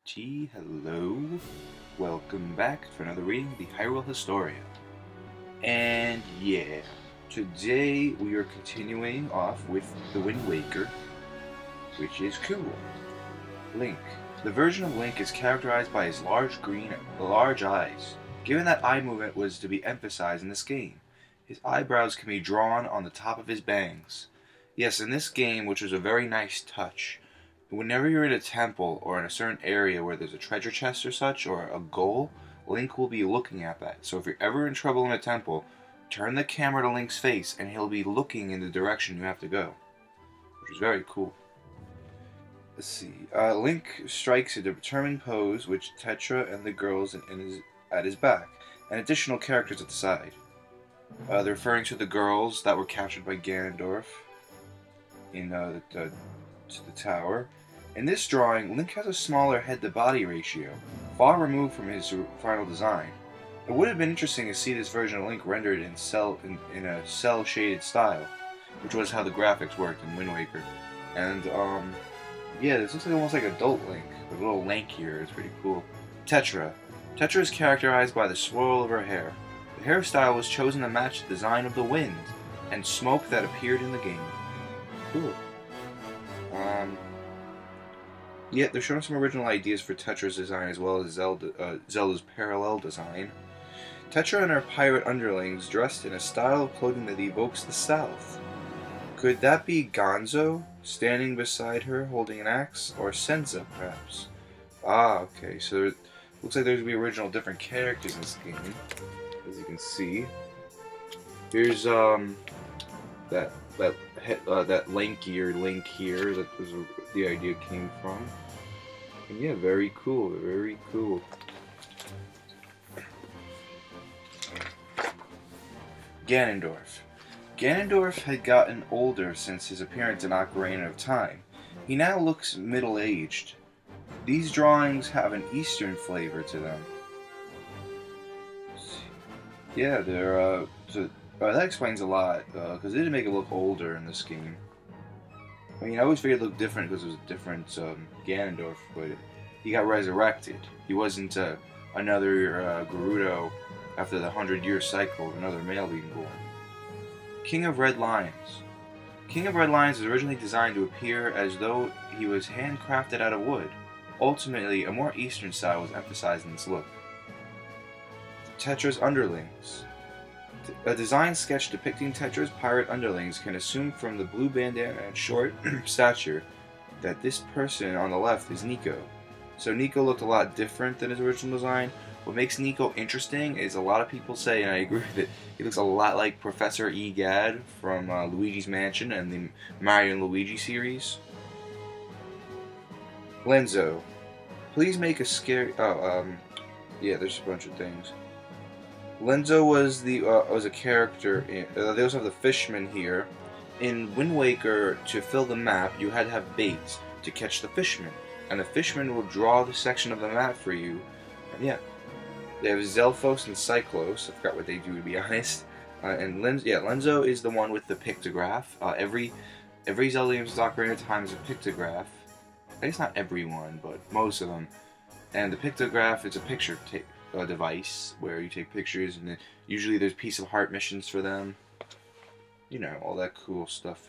Hello, welcome back to another reading of the Hyrule Historia. And yeah, today we are continuing off with the Wind Waker, which is cool. Link. The version of Link is characterized by his large eyes. Given that eye movement was to be emphasized in this game, his eyebrows can be drawn on the top of his bangs. Yes, in this game, which was a very nice touch, whenever you're in a temple or in a certain area where there's a treasure chest or such, or a goal, Link will be looking at that. So if you're ever in trouble in a temple, turn the camera to Link's face and he'll be looking in the direction you have to go. Which is very cool. Let's see. Link strikes a determined pose which Tetra and the girls at his back, and additional characters at the side. They're referring to the girls that were captured by Ganondorf in to the tower. In this drawing, Link has a smaller head-to-body ratio, far removed from his final design. It would have been interesting to see this version of Link rendered in a cel-shaded style, which was how the graphics worked in Wind Waker. And yeah, this looks like almost like adult Link, with a little lankier. It's pretty cool. Tetra. Tetra is characterized by the swirl of her hair. The hairstyle was chosen to match the design of the wind and smoke that appeared in the game. Cool. Yeah, they're showing some original ideas for Tetra's design as well as Zelda's parallel design. Tetra and her pirate underlings dressed in a style of clothing that evokes the South. Could that be Gonzo, standing beside her holding an axe, or Senza, perhaps? Ah, okay, so it looks like there's going to be original different characters in this game, as you can see. Here's, that lankier Link here, that was the idea came from. And yeah, very cool, very cool. Ganondorf. Ganondorf had gotten older since his appearance in Ocarina of Time. He now looks middle-aged. These drawings have an Eastern flavor to them. Yeah, they're, that explains a lot, because they didn't make it look older in this game. I mean, I always figured it looked different because it was a different Ganondorf, but he got resurrected. He wasn't another Gerudo after the 100-year cycle of another male being born. King of Red Lions. King of Red Lions was originally designed to appear as though he was handcrafted out of wood. Ultimately, a more Eastern style was emphasized in this look. Tetra's underlings. A design sketch depicting Tetra's pirate underlings can assume from the blue bandana and short stature that this person on the left is Nico. So Nico looked a lot different than his original design. What makes Nico interesting is a lot of people say, and I agree with it, he looks a lot like Professor Egad from Luigi's Mansion and the Mario and Luigi series. Lenzo. Please make a scary... yeah, there's a bunch of things. Lenzo was a character in, they also have the fishman here. In Wind Waker, to fill the map, you had to have baits to catch the fishman. And the fishman will draw the section of the map for you. And yeah. They have Zelphos and Cyclos. I forgot what they do, to be honest. And Lenzo is the one with the pictograph. Every Zelda game since Ocarina of Time is a pictograph. I guess not everyone, but most of them. And the pictograph is a picture device where you take pictures, and then usually there's piece of heart missions for them. You know, all that cool stuff.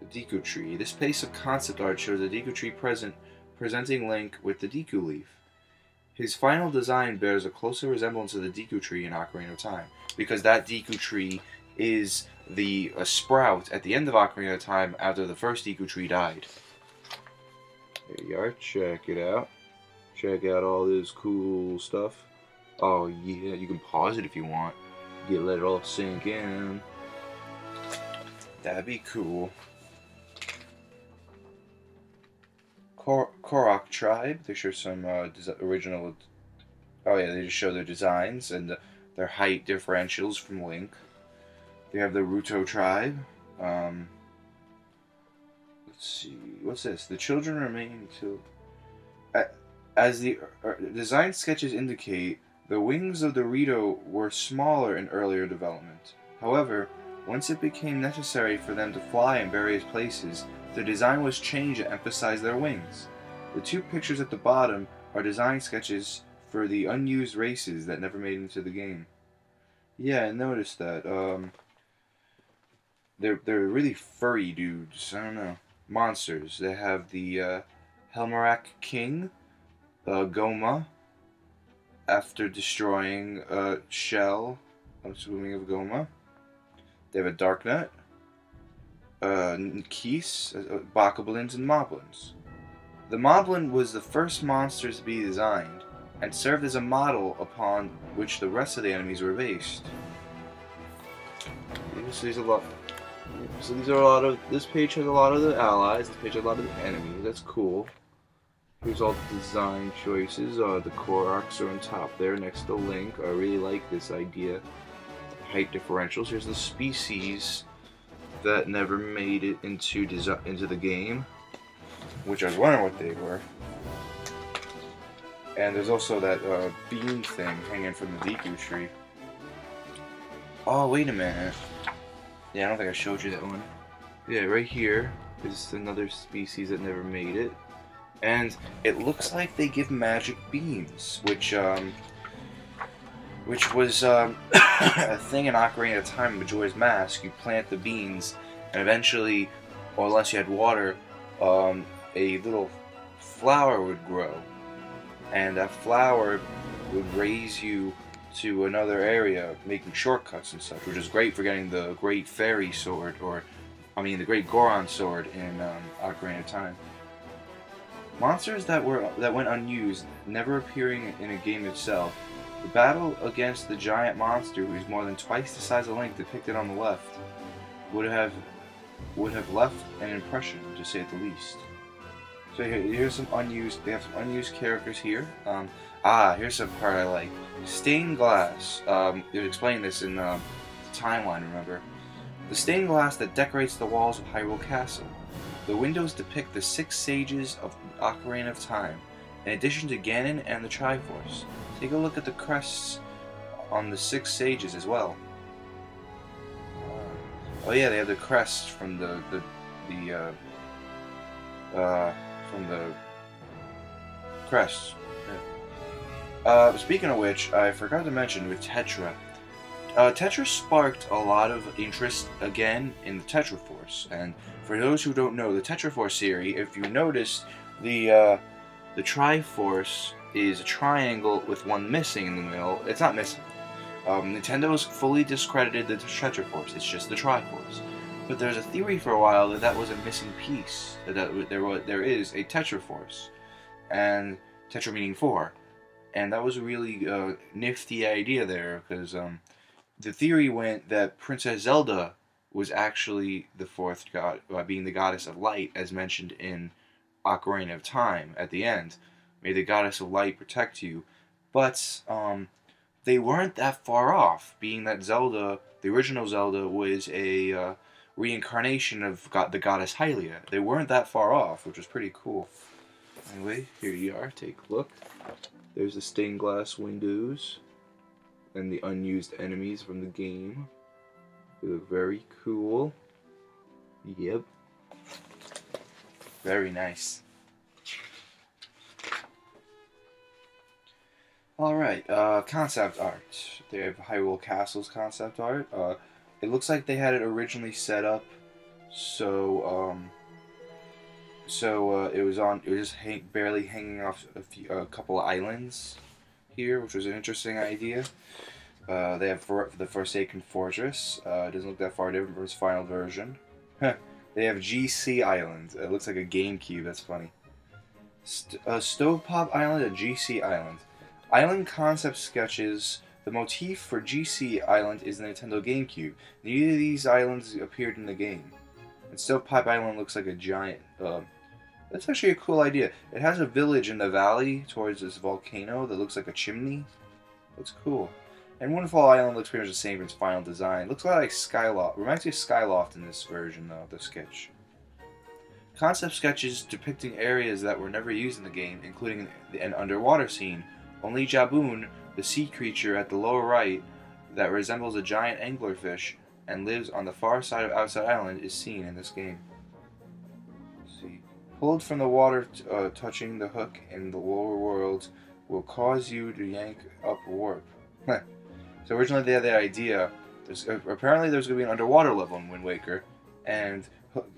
The Deku Tree. This piece of concept art shows a Deku Tree presenting Link with the Deku Leaf. His final design bears a closer resemblance to the Deku Tree in Ocarina of Time, because that Deku Tree is the sprout at the end of Ocarina of Time after the first Deku Tree died. There you are, check it out. Check out all this cool stuff. Oh yeah, you can pause it if you want. Let it all sink in. That'd be cool. Korok tribe. They show some original. Oh yeah, they just show their designs and their height differentials from Link. They have the Ruto tribe. Let's see. What's this? The children remain until. As the design sketches indicate, the wings of the Rito were smaller in earlier development. However, once it became necessary for them to fly in various places, the design was changed to emphasize their wings. The two pictures at the bottom are design sketches for the unused races that never made it into the game. Yeah, I noticed that. They're really furry dudes. I don't know. Monsters. They have the Helmarak King, Goma, after destroying Shell, I'm assuming of Goma. They have a Darknut, Keese, Bokoblins, and Moblins. The Moblin was the first monster to be designed, and served as a model upon which the rest of the enemies were based. So these are a lot. So these are a lot of. This page has a lot of the allies. This page has a lot of the enemies. That's cool. Here's all the design choices. The Koroks are on top there, next to Link. I really like this idea. Height differentials. Here's the species that never made it into the game, which I was wondering what they were. And there's also that beam thing hanging from the Deku tree. Oh, wait a minute. Yeah, I don't think I showed you that one. Yeah, right here is another species that never made it. And it looks like they give magic beams, which was a thing in Ocarina of Time, Majora's Mask. You plant the beans, and eventually, or unless you had water, a little flower would grow. And that flower would raise you to another area, making shortcuts and such, which is great for getting the Great Fairy Sword, the Great Goron Sword in Ocarina of Time. Monsters that went unused, never appearing in a game itself. The battle against the giant monster, who is more than twice the size of Link, depicted on the left, would have left an impression, to say at the least. So here's some unused. They have some unused characters here. Here's some part I like. Stained glass. They would explain this in the timeline. Remember, the stained glass that decorates the walls of Hyrule Castle. The windows depict the 6 sages of Ocarina of Time, in addition to Ganon and the Triforce. Take a look at the crests on the 6 sages as well. Oh yeah, they have the crests from the crests. Yeah. Speaking of which, I forgot to mention with Tetra. Tetra sparked a lot of interest again in the Tetra Force, and for those who don't know, the Tetra Force theory, if you notice, the Triforce is a triangle with one missing in the middle. It's not missing. Nintendo's fully discredited the Tetra Force. It's just the Triforce. But there's a theory for a while that was a missing piece. That there is a Tetra Force, and Tetra meaning 4, and that was a really nifty idea there, because the theory went that Princess Zelda was actually the 4th god, being the goddess of light, as mentioned in Ocarina of Time at the end. May the goddess of light protect you. But they weren't that far off, being that Zelda, the original Zelda, was a reincarnation of the goddess Hylia. They weren't that far off, which was pretty cool. Anyway, here you are. Take a look. There's the stained glass windows and the unused enemies from the game. They look very cool. Yep. Very nice. Alright, concept art. They have Hyrule Castle's concept art. It looks like they had it originally set up so it was just barely hanging off a couple of islands here, which was an interesting idea. They have the Forsaken Fortress. It doesn't look that far different from its final version. They have GC Island. It looks like a GameCube. That's funny. Stovepop Island and GC Island. Island concept sketches. The motif for GC Island is the Nintendo GameCube. Neither of these islands appeared in the game. And Stovepipe Island looks like a giant. That's actually a cool idea. It has a village in the valley towards this volcano that looks like a chimney. That's cool. And Wonderful Island looks pretty much the same in its final design. Looks a lot like Skyloft. Reminds me of Skyloft in this version, though, the sketch. Concept sketches depicting areas that were never used in the game, including an underwater scene. Only Jaboon, the sea creature at the lower right that resembles a giant anglerfish and lives on the far side of Outside Island, is seen in this game. Let's see. Pulled from the water, touching the hook in the lower world will cause you to yank up warp. So originally they had the idea, apparently there's going to be an underwater level in Wind Waker, and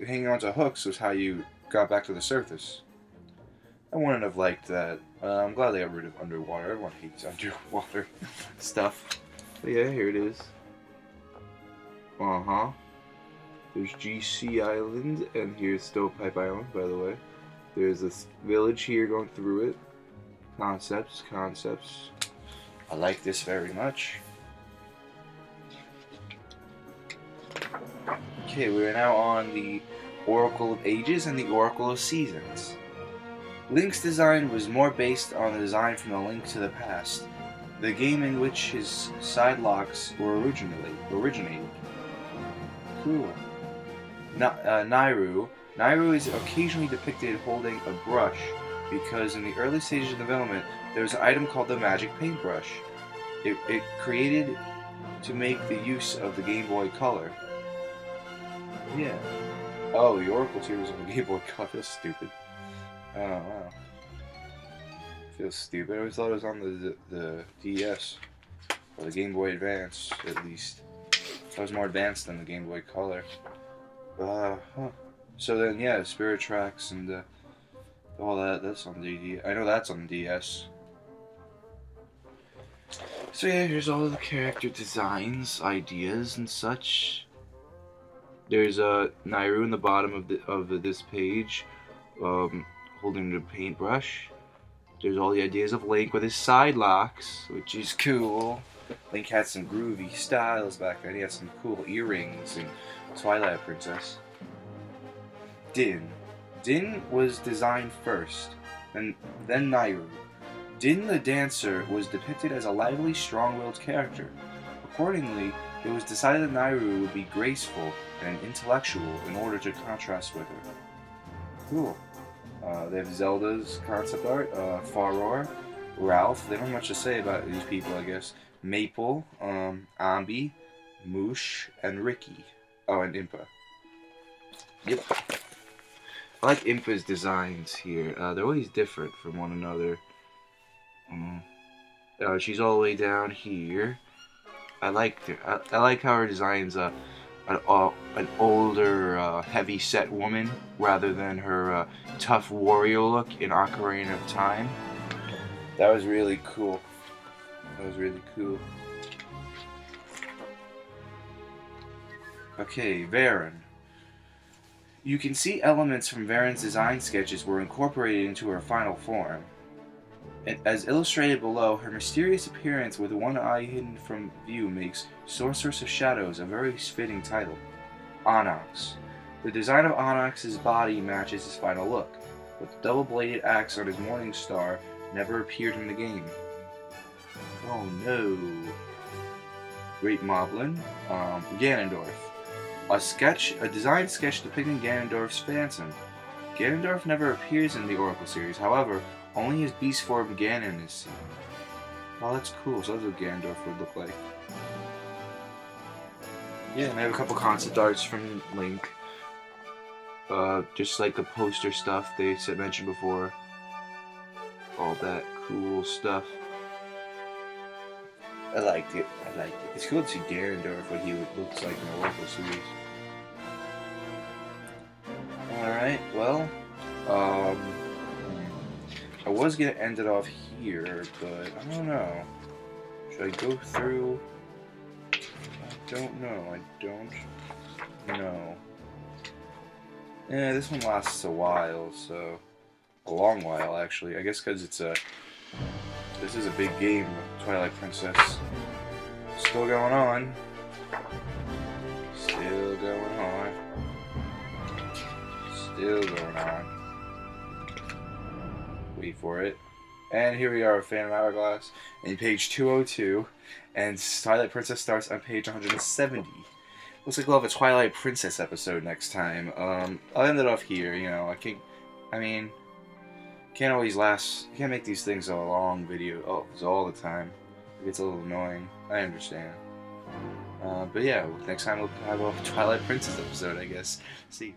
hanging onto hooks was how you got back to the surface. I wouldn't have liked that. I'm glad they got rid of underwater. Everyone hates underwater stuff. But yeah, here it is. There's GC Island, and here's Stovepipe Island, by the way. There's this village here going through it. Concepts. I like this very much. Okay, we are now on the Oracle of Ages and the Oracle of Seasons. Link's design was more based on the design from The Link to the Past, the game in which his side locks were originated. Cool. Hyrule is occasionally depicted holding a brush because in the early stages of development there was an item called the Magic Paintbrush. It created to make the use of the Game Boy Color. Yeah. Oh, the Oracle series was on the Game Boy Color. Feels stupid. Oh wow. Feels stupid. I always thought it was on the DS or the Game Boy Advance at least. That was more advanced than the Game Boy Color. So then, yeah, Spirit Tracks and all that's on the DS. I know that's on the DS. So yeah, here's all the character designs, ideas, and such. There's Hyrule in the bottom of this page, holding the paintbrush. There's all the ideas of Link with his side locks, which is cool. Link had some groovy styles back then. He had some cool earrings in Twilight Princess. Din was designed first, and then Hyrule. Din the dancer was depicted as a lively, strong-willed character. Accordingly, it was decided that Hyrule would be graceful and intellectual in order to contrast with her. Cool. They have Zelda's concept art, Faror, Ralph. They don't have much to say about these people, I guess. Maple, Ambi, Moosh, and Ricky. Oh, and Impa. Yep. I like Impa's designs here. They're always different from one another. She's all the way down here. I like how her design's an older, heavy-set woman rather than her tough warrior look in Ocarina of Time. That was really cool. Okay, Varan. You can see elements from Varan's design sketches were incorporated into her final form. As illustrated below, her mysterious appearance with one eye hidden from view makes Sorceress of Shadows a very fitting title. Onyx. The design of Onyx's body matches his final look, but the double-bladed axe on his Morning Star never appeared in the game. Oh no. Great Moblin. Ganondorf. A design sketch depicting Ganondorf's phantom. Ganondorf never appears in the Oracle series, however, only his beast form Ganon is seen. Oh, that's cool. So that's what Ganondorf would look like. Yeah, and I have a couple concept arts from Link. Just like the poster stuff they mentioned before. All that cool stuff. I liked it. It's cool to see Ganondorf, what he looks like in the Oracle series. Alright, well, I was gonna end it off here, but I don't know. Should I go through? I don't know. Yeah, this one lasts a while, so a long while actually. I guess because this is a big game, Twilight Princess. Still going on. Still going on. Wait for it. And here we are, Phantom Hourglass, in page 202, and Twilight Princess starts on page 170. Looks like we'll have a Twilight Princess episode next time. I'll end it off here, you know, can't always can't make these things a long video all the time. It gets a little annoying, I understand. But yeah, next time we'll have a Twilight Princess episode, I guess. See you.